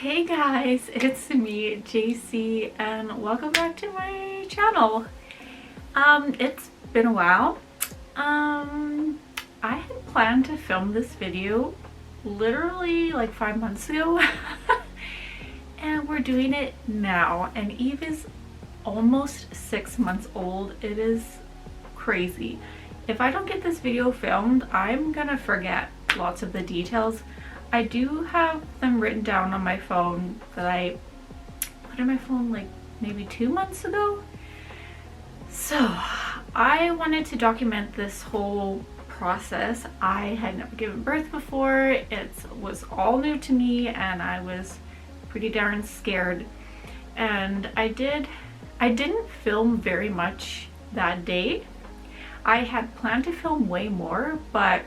Hey guys, it's me, JC, and welcome back to my channel. It's been a while. I had planned to film this video literally like 5 months ago, and we're doing it now, and Eve is almost 6 months old. It is crazy. If I don't get this video filmed, I'm gonna forget lots of the details. I do have them written down on my phone that I put in my phone like maybe 2 months ago. So I wanted to document this whole process. I had never given birth before. It was all new to me and I was pretty darn scared. And I didn't film very much that day. I had planned to film way more, but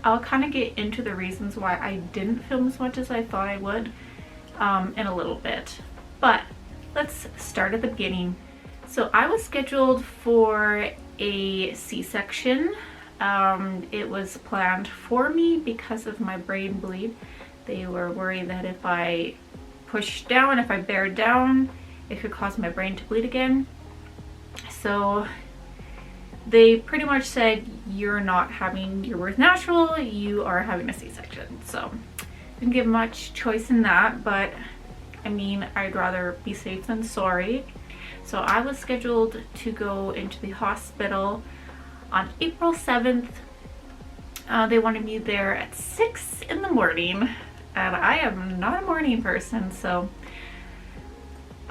I'll kind of get into the reasons why I didn't film as much as I thought I would in a little bit. But let's start at the beginning. So I was scheduled for a C-section. It was planned for me because of my brain bleed. They were worried that if I pushed down, if I bared down, it could cause my brain to bleed again. So they pretty much said, you're not having your birth natural, you are having a C-section. So didn't give much choice in that, but I mean, I'd rather be safe than sorry. So I was scheduled to go into the hospital on April 7th. They wanted me there at 6 in the morning, and I am not a morning person, so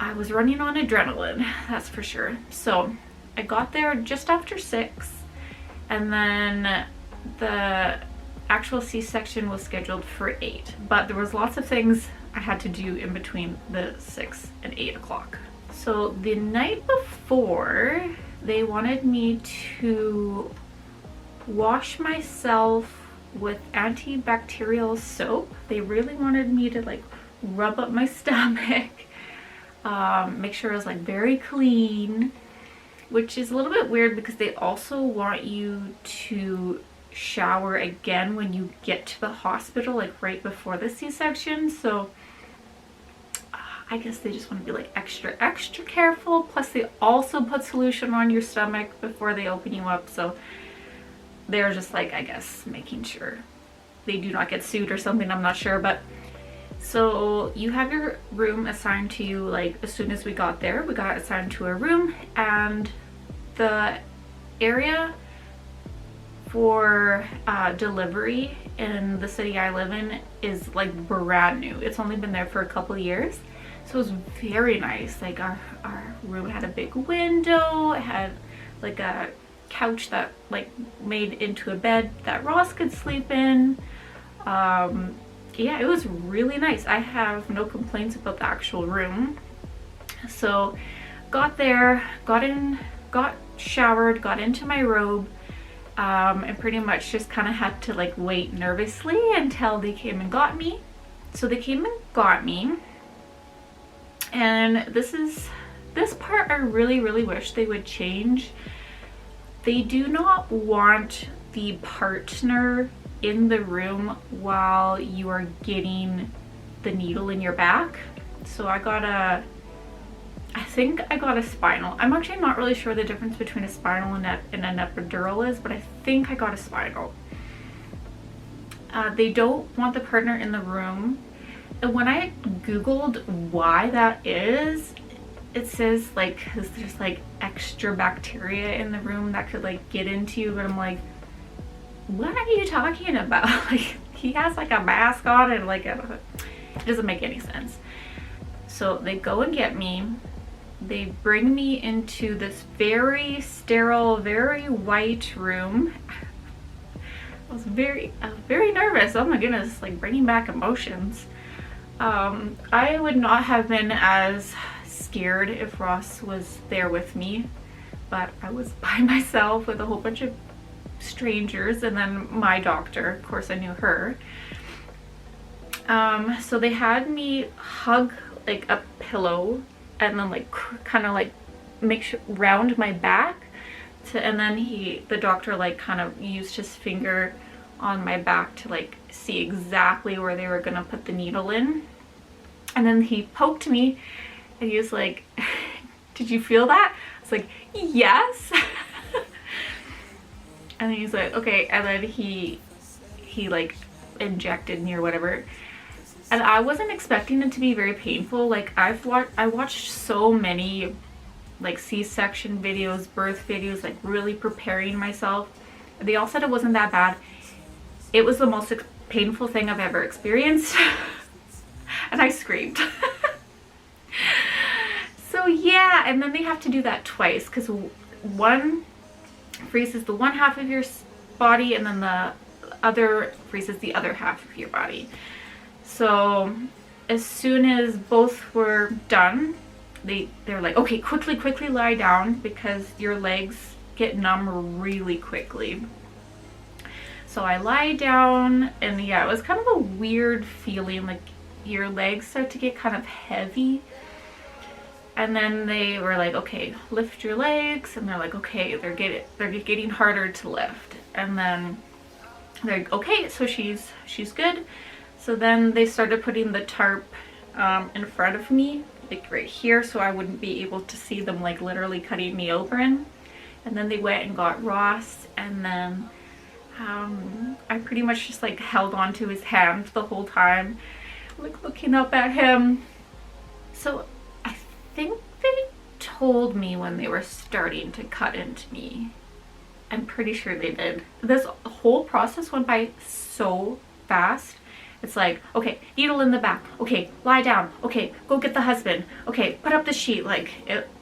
I was running on adrenaline, that's for sure. So I got there just after 6, and then the actual C-section was scheduled for 8, but there was lots of things I had to do in between the 6 and 8 o'clock. So the night before, they wanted me to wash myself with antibacterial soap. They really wanted me to like rub up my stomach, make sure it was like very clean, which is a little bit weird because they also want you to shower again when you get to the hospital, like right before the C-section. So I guess they just want to be like extra careful. Plus they also put solution on your stomach before they open you up. So they're just like, I guess, making sure they do not get sued or something. I'm not sure, but so you have your room assigned to you. Like as soon as we got there, we got assigned to a room, and the area for delivery in the city I live in is like brand new. It's only been there for a couple of years, so it was very nice. Like our room had a big window, it had like a couch that like made into a bed that Ross could sleep in. Yeah, it was really nice. I have no complaints about the actual room. So got there, got showered, got into my robe, and pretty much just kind of had to like wait nervously until they came and got me. So they came and got me, and this part I really wish they would change. They do not want the partner in the room while you are getting the needle in your back. So I think I got a spinal. I'm actually not really sure the difference between a spinal and an epidural is, but I think I got a spinal. They don't want the partner in the room. And when I googled why that is, it says like, cause there's like extra bacteria in the room that could like get into you, but I'm like, what are you talking about? Like he has like a mask on and like it doesn't make any sense. So they go and get me. They bring me into this very sterile, very white room. I was very nervous. Oh my goodness, like bringing back emotions. I would not have been as scared if Ross was there with me, but I was by myself with a whole bunch of strangers, and then my doctor, of course I knew her. So they had me hug like a pillow and then like kind of like make sure round my back to, and then the doctor like kind of used his finger on my back to like see exactly where they were gonna put the needle in. And then he poked me and he was like, did you feel that? I was like, yes. And then he's like, okay. And then he like injected me or whatever. And I wasn't expecting it to be very painful. Like I watched so many like C-section videos, birth videos, like really preparing myself. They all said it wasn't that bad. It was the most painful thing I've ever experienced. And I screamed. So yeah, and then they have to do that twice because one freezes the one half of your body and then the other freezes the other half of your body. So as soon as both were done, they're like, okay, quickly lie down because your legs get numb really quickly. So I lie down, and yeah, it was kind of a weird feeling, like your legs start to get kind of heavy. And then they were like, okay, lift your legs, and they're like, okay, they're getting harder to lift. And then they're like, okay, so she's good. So then they started putting the tarp in front of me, like right here, so I wouldn't be able to see them like literally cutting me open. And then they went and got Ross, and then I pretty much just like held on to his hand the whole time, like looking up at him. So I think they told me when they were starting to cut into me. I'm pretty sure they did. This whole process went by so fast. It's like, okay, needle in the back. Okay, lie down. Okay, go get the husband. Okay, put up the sheet. Like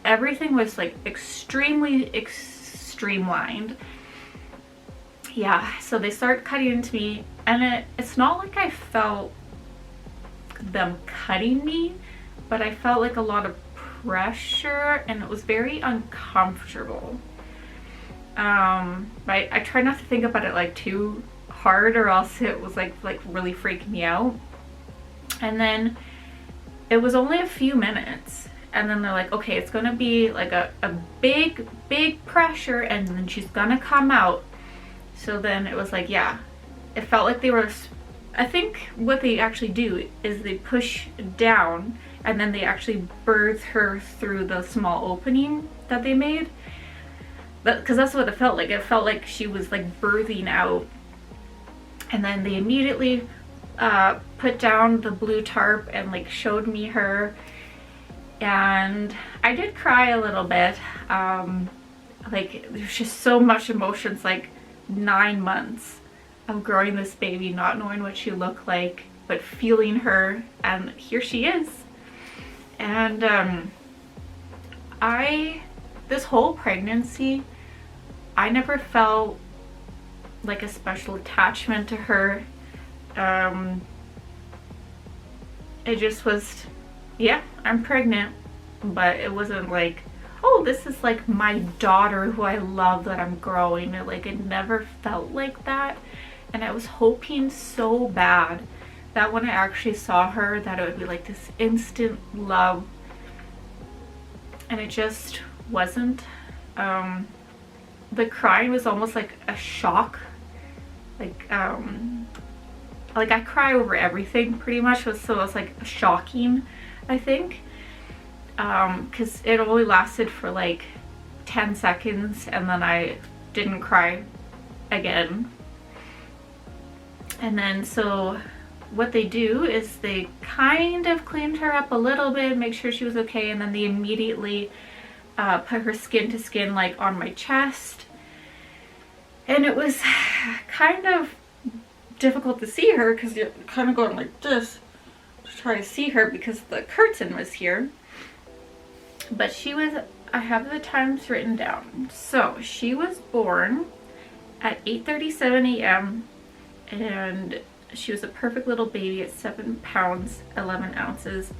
everything was like extremely streamlined. Yeah, so they start cutting into me, and it's not like I felt them cutting me, but I felt like a lot of pressure, and it was very uncomfortable. I try not to think about it like too hard, or else it was like really freaking me out. And then it was only a few minutes, and then they're like, okay, it's gonna be like a big pressure, and then she's gonna come out. So then it was like, yeah, it felt like they were, I think what they actually do is they push down and then they actually birth her through the small opening that they made. Because that's what it felt like. It felt like she was like birthing out. And then they immediately put down the blue tarp and like showed me her. And I did cry a little bit. Like there's just so much emotion. It's like 9 months of growing this baby, not knowing what she looked like, but feeling her, and here she is. And this whole pregnancy, I never felt like a special attachment to her. It just was, yeah, I'm pregnant, but it wasn't like, oh, this is like my daughter who I love that I'm growing. It never felt like that. And I was hoping so bad that when I actually saw her, that it would be like this instant love. And it just wasn't. The crying was almost like a shock. Like I cry over everything pretty much, so it was like shocking, I think. Because it only lasted for like 10 seconds and then I didn't cry again. And then so what they do is they kind of cleaned her up a little bit, make sure she was okay, and then they immediately put her skin to skin like on my chest. And it was kind of difficult to see her because you're kind of going like this to try to see her because the curtain was here. But she was, I have the times written down. So she was born at 8:37 a.m. and she was a perfect little baby at 7 pounds, 11 ounces.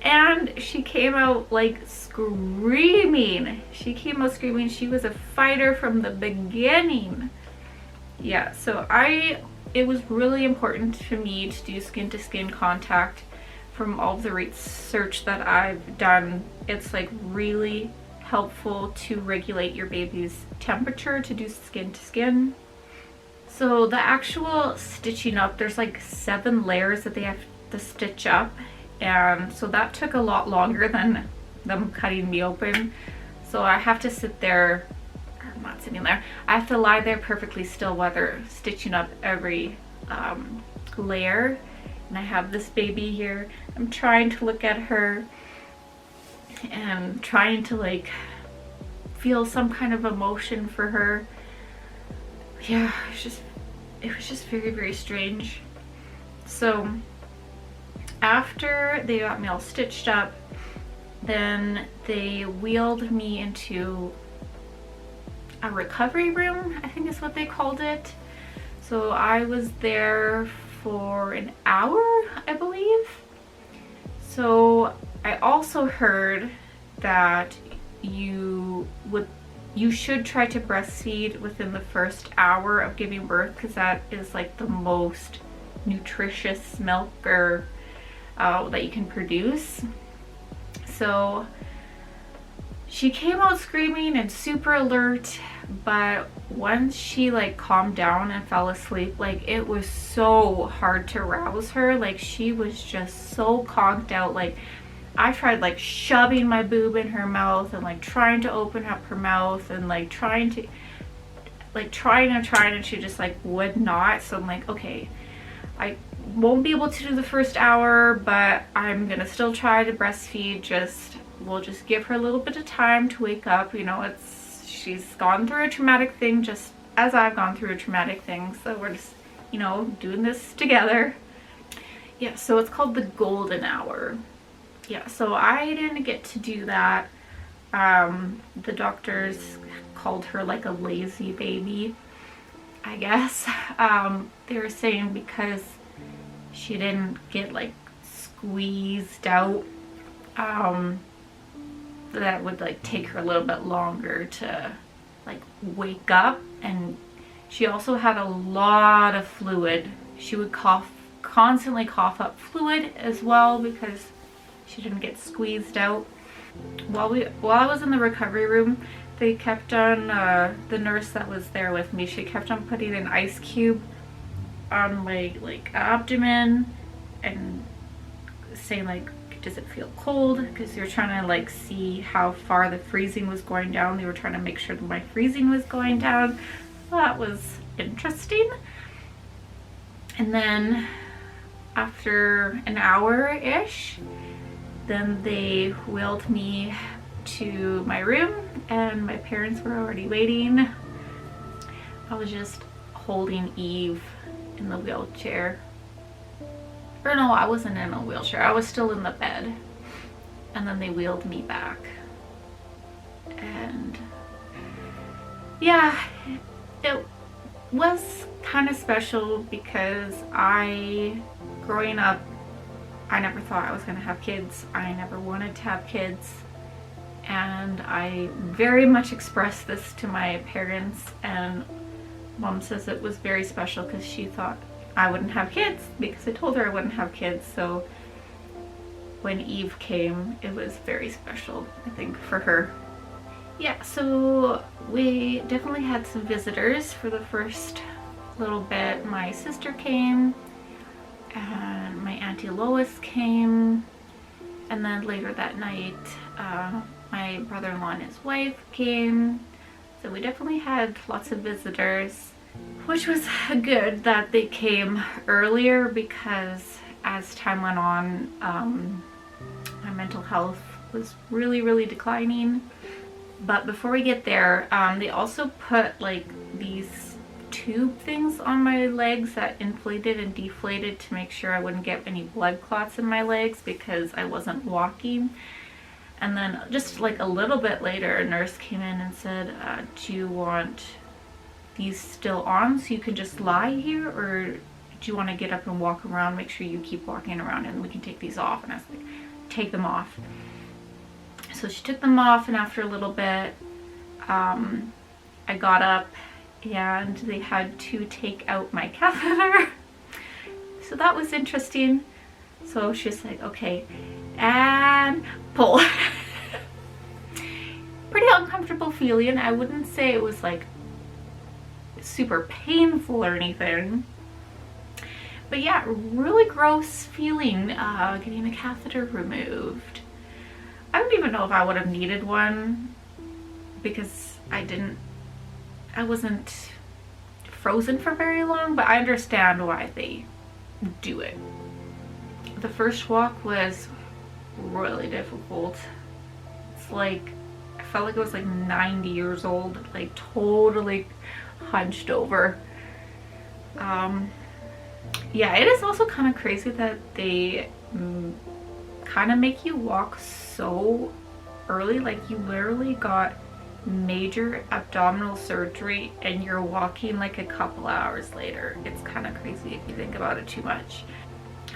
And she came out like screaming. She came out screaming. She was a fighter from the beginning. Yeah, so it was really important to me to do skin to skin contact. From all of the research that I've done, it's like really helpful to regulate your baby's temperature to do skin to skin. So the actual stitching up, there's like 7 layers that they have to stitch up, and so that took a lot longer than them cutting me open. So I have to sit there, I'm not sitting there, I have to lie there perfectly still while they're stitching up every layer. And I have this baby here. I'm trying to look at her and trying to like feel some kind of emotion for her. Yeah, it was just very, very strange. So after they got me all stitched up, then they wheeled me into a recovery room, I think is what they called it. So I was there for an hour, I believe. So I also heard that you should try to breastfeed within the first hour of giving birth, because that is like the most nutritious milk or that you can produce. So she came out screaming and super alert, but once she like calmed down and fell asleep, like it was so hard to rouse her. Like she was just so conked out. Like I tried like shoving my boob in her mouth and like trying to open up her mouth and like trying and she just like would not. So I'm like, okay, I won't be able to do the first hour, but I'm gonna still try to breastfeed. We'll just give her a little bit of time to wake up. You know, she's gone through a traumatic thing just as I've gone through a traumatic thing. So we're just, you know, doing this together. Yeah, so it's called the golden hour. Yeah, so I didn't get to do that. The doctors called her like a lazy baby, I guess. They were saying because she didn't get like squeezed out, that would like take her a little bit longer to like wake up. And she also had a lot of fluid. She would constantly cough up fluid as well because she didn't get squeezed out. While I was in the recovery room, they kept on, the nurse that was there with me, she kept on putting an ice cube on my like abdomen and saying like, does it feel cold? Because they were trying to like see how far the freezing was going down. They were trying to make sure that my freezing was going down. That was interesting. And then after an hour-ish, then they wheeled me to my room and my parents were already waiting. I was just holding Eve in the wheelchair. Or no, I wasn't in a wheelchair. I was still in the bed. And then they wheeled me back. And yeah, it was kind of special because growing up, I never thought I was going to have kids. I never wanted to have kids. And I very much expressed this to my parents, and Mom says it was very special because she thought I wouldn't have kids because I told her I wouldn't have kids. So when Eve came, it was very special, I think, for her. Yeah, so we definitely had some visitors for the first little bit. My sister came and my Auntie Lois came, and then later that night my brother-in-law and his wife came. So we definitely had lots of visitors, which was good that they came earlier because as time went on, my mental health was really declining. But before we get there, they also put like these tube things on my legs that inflated and deflated to make sure I wouldn't get any blood clots in my legs because I wasn't walking. And then just like a little bit later, a nurse came in and said, do you want these still on so you can just lie here, or do you want to get up and walk around? Make sure you keep walking around and we can take these off. And I was like, take them off. So she took them off, and after a little bit, I got up and they had to take out my catheter. So that was interesting. So she's like, okay, and pull. Pretty uncomfortable feeling. I wouldn't say it was like super painful or anything, But yeah, really gross feeling getting a catheter removed. I don't even know if I would have needed one because I wasn't frozen for very long, but I understand why they do it. The first walk was really difficult. It's like, I felt like I was like 90 years old, like totally hunched over. Yeah, it is also kind of crazy that they kind of make you walk so early. Like, you literally got major abdominal surgery and you're walking like a couple hours later. It's kind of crazy if you think about it too much.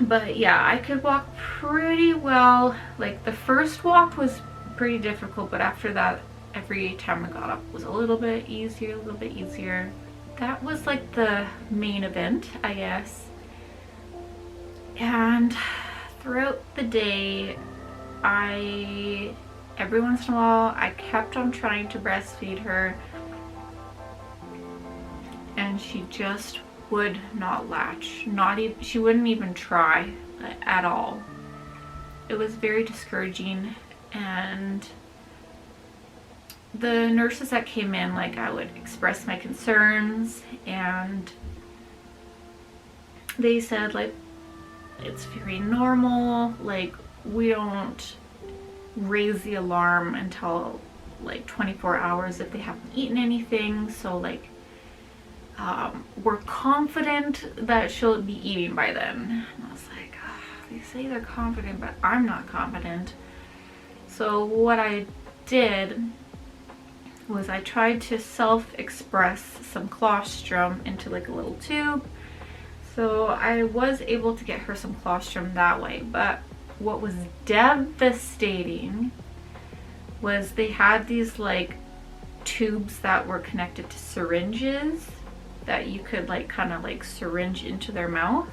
But yeah, I could walk pretty well. Like, the first walk was pretty difficult, but after that, every time I got up was a little bit easier, a little bit easier. That was like the main event, I guess. And throughout the day, every once in a while, I kept on trying to breastfeed her, and she just would not latch. She wouldn't even try at all. It was very discouraging, and the nurses that came in, like, I would express my concerns, and they said, like, it's very normal, like, we don't raise the alarm until like 24 hours if they haven't eaten anything, so like we're confident that she'll be eating by then. And I was like, oh, they say they're confident, but I'm not confident. So what I did was I tried to self-express some colostrum into like a little tube. So I was able to get her some colostrum that way, but what was devastating was they had these like tubes that were connected to syringes that you could like kind of like syringe into their mouth.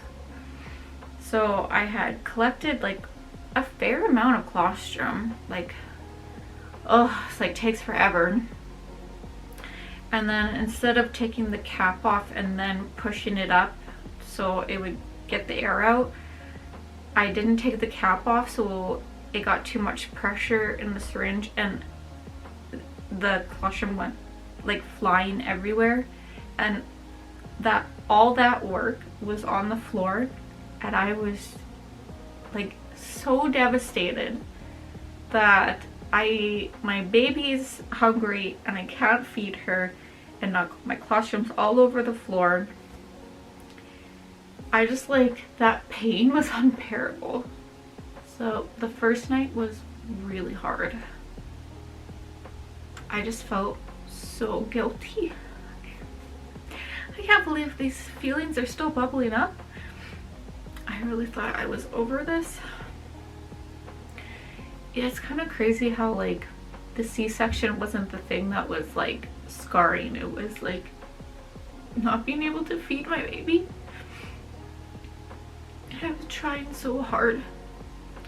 So I had collected like a fair amount of colostrum, like, oh, it's like takes forever. And then instead of taking the cap off and then pushing it up so it would get the air out, I didn't take the cap off, so it got too much pressure in the syringe and the colostrum went like flying everywhere, and that all that work was on the floor, and I was like so devastated that my baby's hungry and I can't feed her, and now my colostrum's all over the floor. I just, like, that pain was unbearable. So the first night was really hard. I just felt so guilty. I can't believe these feelings are still bubbling up. I really thought I was over this. Yeah, it's kind of crazy how, like, the C-section wasn't the thing that was, like, scarring. It was, like, not being able to feed my baby. I was trying so hard.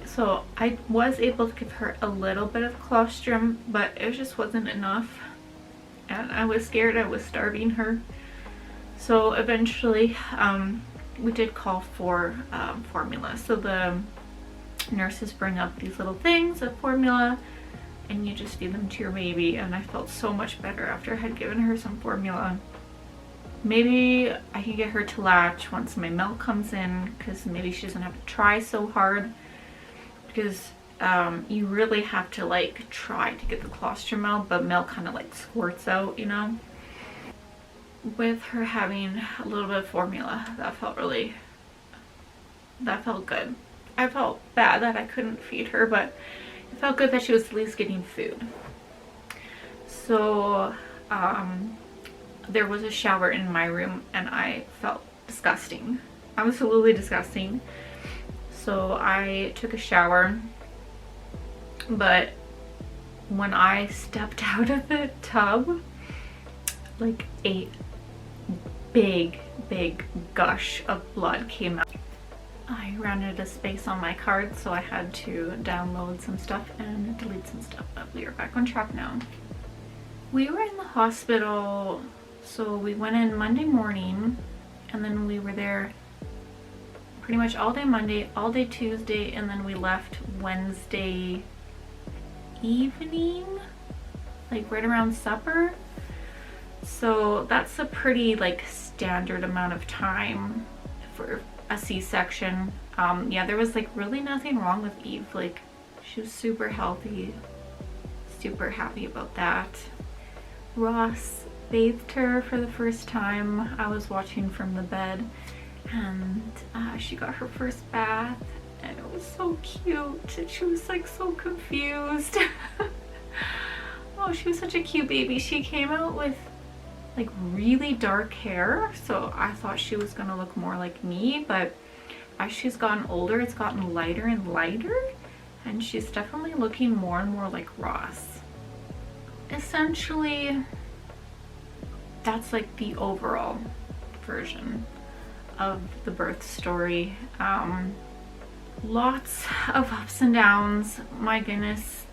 So I was able to give her a little bit of colostrum, but it just wasn't enough. And I was scared I was starving her. So eventually we did call for formula. So the nurses bring up these little things of formula and you just feed them to your baby. And I felt so much better after I had given her some formula. Maybe I can get her to latch once my milk comes in, because maybe she doesn't have to try so hard, because you really have to like try to get the colostrum out, but milk kind of like squirts out, you know. With her having a little bit of formula, that felt good. I felt bad that I couldn't feed her, but it felt good that she was at least getting food. So there was a shower in my room and I felt disgusting, absolutely disgusting. So I took a shower, but when I stepped out of the tub, like a big gush of blood came out. I ran out of space on my card, so I had to download some stuff and delete some stuff, but we are back on track now. We were in the hospital, so we went in Monday morning, and then we were there pretty much all day Monday, all day Tuesday, and then we left Wednesday evening, like right around supper. So that's a pretty like standard amount of time for a C-section. Yeah, there was like really nothing wrong with Eve. Like, she was super healthy, super happy about that. Ross bathed her for the first time. I was watching from the bed, and she got her first bath, and it was so cute, and she was like so confused. Oh, she was such a cute baby. She came out with like really dark hair, so I thought she was gonna look more like me, but as she's gotten older, it's gotten lighter and lighter, and she's definitely looking more and more like Ross. Essentially, that's like the overall version of the birth story. Lots of ups and downs. My goodness,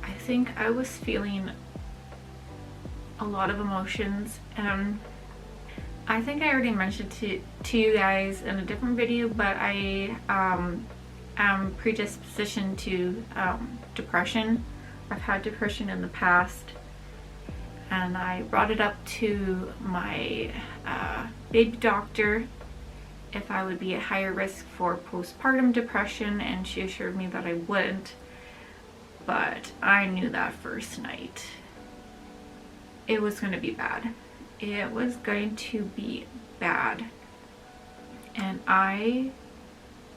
I think I was feeling a lot of emotions, and I think I already mentioned to you guys in a different video, but I am predisposition to depression. I've had depression in the past, and I brought it up to my baby doctor if I would be at higher risk for postpartum depression, and she assured me that I wouldn't. But I knew that first night it was going to be bad. It was going to be bad. And I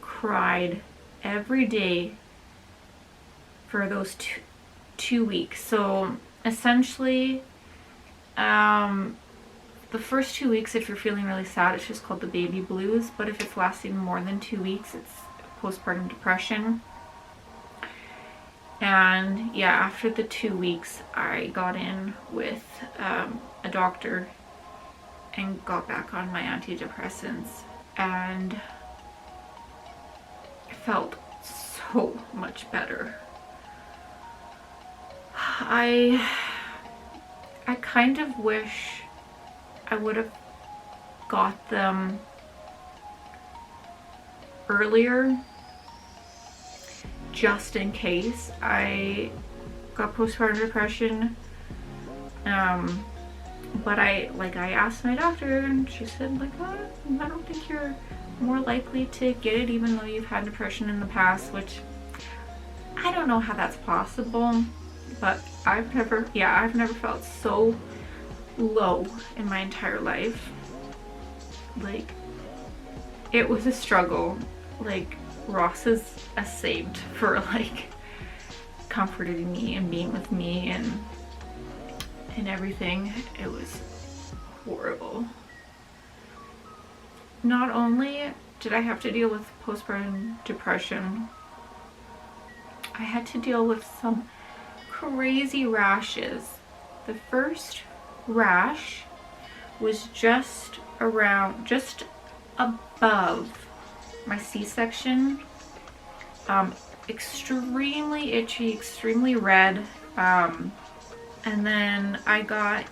cried every day for those two weeks. So essentially, the first 2 weeks, if you're feeling really sad, it's just called the baby blues. But if it's lasting more than 2 weeks, it's postpartum depression. And yeah, after the 2 weeks, I got in with a doctor and got back on my antidepressants, and I felt so much better. I kind of wish I would have got them earlier, just in case I got postpartum depression. But I asked my doctor, and she said like, oh, I don't think you're more likely to get it even though you've had depression in the past, which I don't know how that's possible, but I've never felt so low in my entire life. Like, it was a struggle. Like, Ross is a saint for like comforting me and being with me and everything. It was horrible. Not only did I have to deal with postpartum depression, I had to deal with some crazy rashes. The first rash was just above my C-section. Extremely itchy, extremely red. And then I got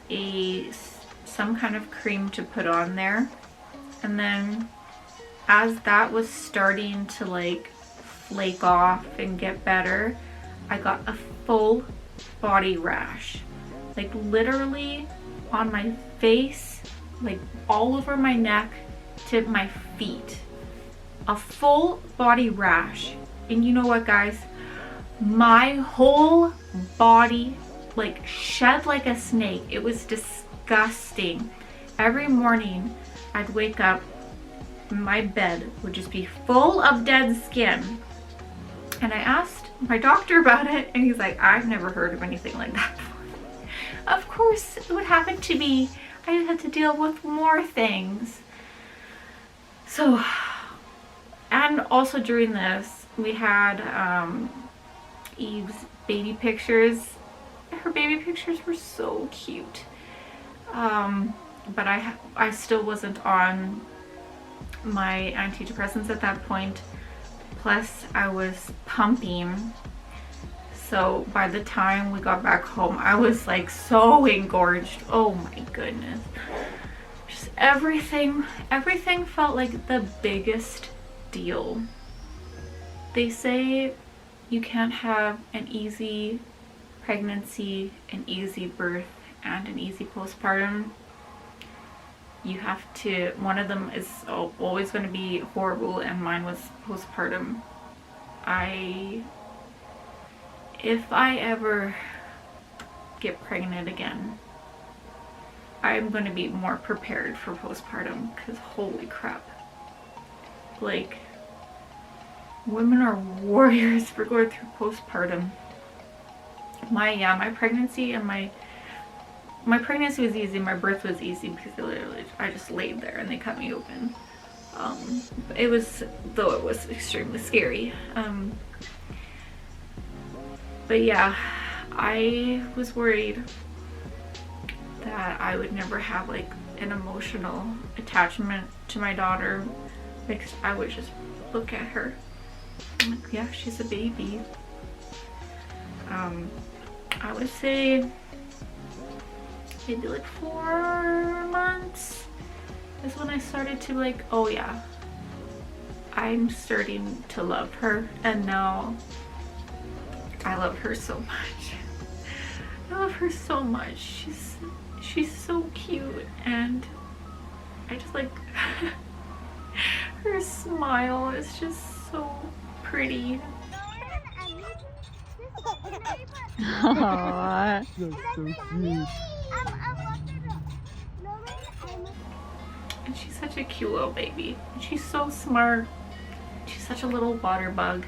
some kind of cream to put on there. And then as that was starting to like flake off and get better, I got a full body rash. Like literally on my face, like all over my neck to my feet. A full body rash. And you know what, guys? My whole body like shed like a snake. It was disgusting. Every morning I'd wake up, my bed would just be full of dead skin. And I asked my doctor about it, and he's like, I've never heard of anything like that before. Of course it would happen to me. I had to deal with more things. So, and also during this, we had Eve's baby pictures. Her baby pictures were so cute. But I still wasn't on my antidepressants at that point. Plus I was pumping. So by the time we got back home, I was like so engorged. Oh my goodness. everything felt like the biggest deal. They say you can't have an easy pregnancy, an easy birth, and an easy postpartum. You have to, one of them is always going to be horrible, and mine was postpartum. If I ever get pregnant again, I'm going to be more prepared for postpartum, because holy crap. Like, women are warriors for going through postpartum. My pregnancy and my pregnancy was easy. My birth was easy because I just laid there and they cut me open. It was extremely scary. But yeah, I was worried that I would never have like an emotional attachment to my daughter, because I would just look at her. I'm like, yeah, she's a baby. I would say maybe like 4 months is when I started to like, oh yeah, I'm starting to love her, and now I love her so much. I love her so much. She's so cute, and I just like her smile is just so pretty. Aww. That's so cute. And she's such a cute little baby. And she's so smart. She's such a little water bug.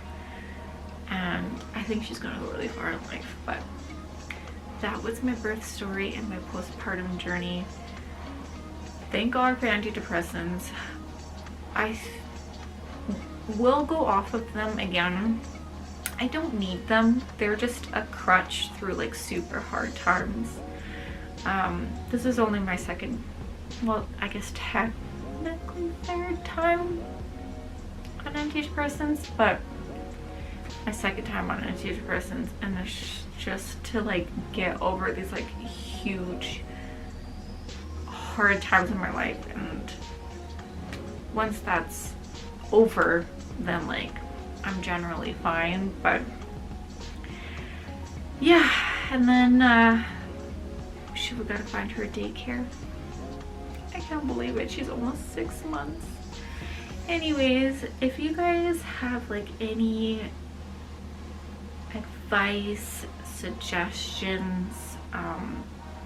And I think she's gonna go really far in life. But that was my birth story and my postpartum journey. Thank God for antidepressants. I will go off of them again. I don't need them. They're just a crutch through like super hard times. This is only my second, well, I guess technically third time on antidepressants, but my second time on antidepressants, and it's just to like get over these like huge hard times in my life, and once that's over, then like I'm generally fine. But yeah, and then we gotta find her a daycare. I can't believe it, she's almost 6 months. Anyways, if you guys have like any advice, suggestions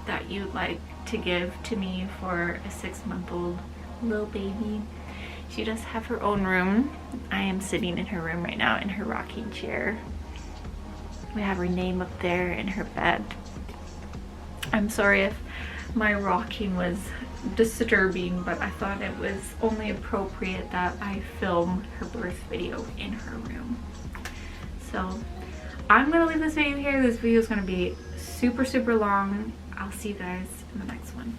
that you'd like to give to me for a 6-month-old little baby. She does have her own room. I am sitting in her room right now in her rocking chair. We have her name up there in her bed. I'm sorry if my rocking was disturbing, but I thought it was only appropriate that I film her birth video in her room. So I'm gonna leave this video here. This video is gonna be super long. I'll see you guys in the next one.